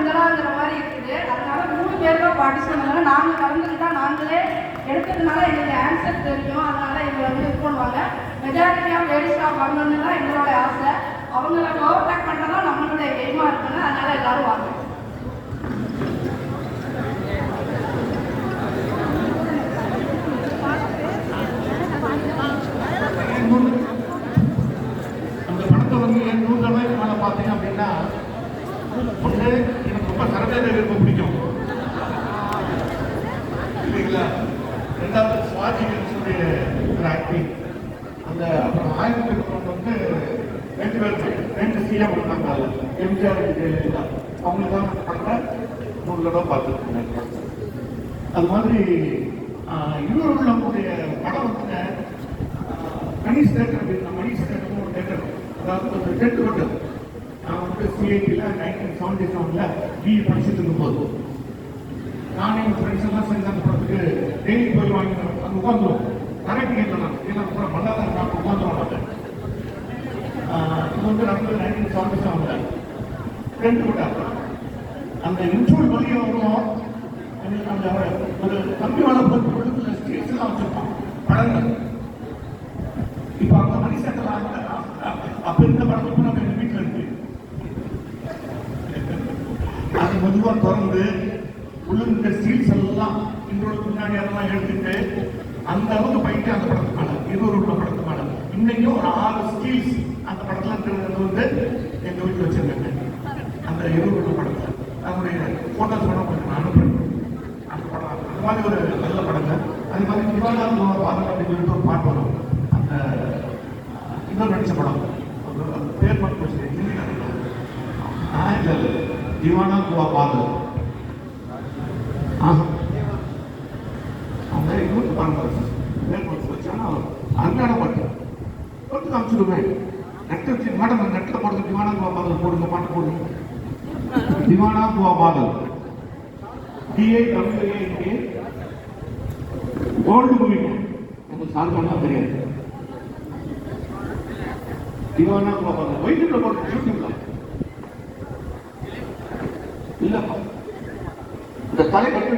பெண்களாங்கிற மாதிரி இருக்குது. அதனால 3 பேர் தான் பார்ட்டிசிபேட் பண்ணாங்க. நாங்கள் கலந்துக்கிட்டா நாங்களே எடுக்கிறதுனால எங்களுக்கு ஆன்சர் தெரியும். அதனால எங்களை வந்து இது பண்ணுவாங்க. மெஜாரிட்டியாக லேடிஸாக வரணும்னு தான் எங்களோட ஆசை. அவங்கள ஓவர்டேக் பண்ணுறதா நம்மளுடைய எய்மாக இருக்குங்க. அதனால எல்லாரும் வாங்க. அந்த படத்தை வந்து 100 தடவைக்கு மேலே பார்த்தீங்க அப்படின்னா ஒன்று எனக்கு ரொம்ப சரதேவி ரொம்ப பிடிக்கும் இல்லைங்களா. ரெண்டாவது சுவாஜி கணேசனுடைய ஆக்டிங். அந்த அப்புறம் 1000 வந்து 2 பேர் 2 சிஎம் இருந்தாங்க. எம்ஜிஆர் ஜெயலலிதா அவங்களுக்கு தான் படத்தை 100 தடவை பார்த்துருக்கேன். அது மாதிரி இன்னொரு நம்முடைய படம் வந்து மணிஷ் தேட்டர் அப்படின்னா மணிஷ் தேட்டர் ஒரு தேட்டர், அதாவது ஒரு டென்ட் ஹோட்டல். நான் வந்து சிஐடியில் 1977 பிஇ படிச்சுட்டு இருக்கும்போது நானே எங்கள் ஃப்ரெண்ட்ஸ் எல்லாம் சேர்ந்து அந்த படத்துக்கு டெய்லி போய் வாங்கி அங்கே உட்காந்துருவோம். நிறைய டிக்கெட்டில் நான் ஏன்னா அப்புறம் மல்லாதான் நான் உட்காந்துருவோம். மாட்டேன். இது வந்து நடந்தது 1977 டென்ட் ஹோட்டல். அந்த இன்ட்ரோல் வழியாக வரும். அந்த ஒரு கம்பி வேலை போட்டு கொடுத்து ஸ்டேஜ் எல்லாம் வச்சிருப்பான் படங்கள். இப்போ அந்த மணிசேட்டர் அப்ப இந்த படத்துக்கு நம்ம எங்க வீட்டில் இருக்கு. அது மெதுவாக திறந்து உள்ள ஸ்டீல்ஸ் எல்லாம் இன்றோட முன்னாடி அதெல்லாம் எடுத்துட்டு அந்த அளவுக்கு போயிட்டு அந்த படத்துக்கான இருவர் உள்ள படத்துக்கான இன்னைக்கும் ஒரு 6 ஸ்டீல்ஸ் அந்த படத்துல இருக்கிறது வந்து எங்க வீட்டில் வச்சிருக்காங்க. அந்த இருவர் உள்ள படத்துல நம்முடைய போட்டோஸ் படம் கொஞ்சம் அனுப்புறேன். அந்த படம் அந்த மாதிரி ஒரு நல்ல படங்கள். அதே மாதிரி திவானா பாதம் அப்படின்னு சொல்லிட்டு ஒரு பாட்டு வரும். அந்த இன்னொரு நடிச்ச படம் பேர் மட்டும் வச்சு இல்லை திவானா குவா பாதல். அவங்க இன்னொரு பாருங்க பேர் மட்டும் வச்சாங்கன்னா அன்றாட பாட்டு போட்டு காமிச்சிடுவேன். நெட்டை வச்சு மேடம் நெட்டில் போடுறது திவானா குவா பாதல் போடுங்க, பாட்டு போடுங்க. திவானா குவா பாதல் DIWANK கோல்டு மூவிங்க. உங்களுக்கு சார்பானா தெரியாது. திவானா குவா பாதல் வைட்டில் போட்டு யூடியூப்ல இல்லப்பா இந்த தலை கட்டி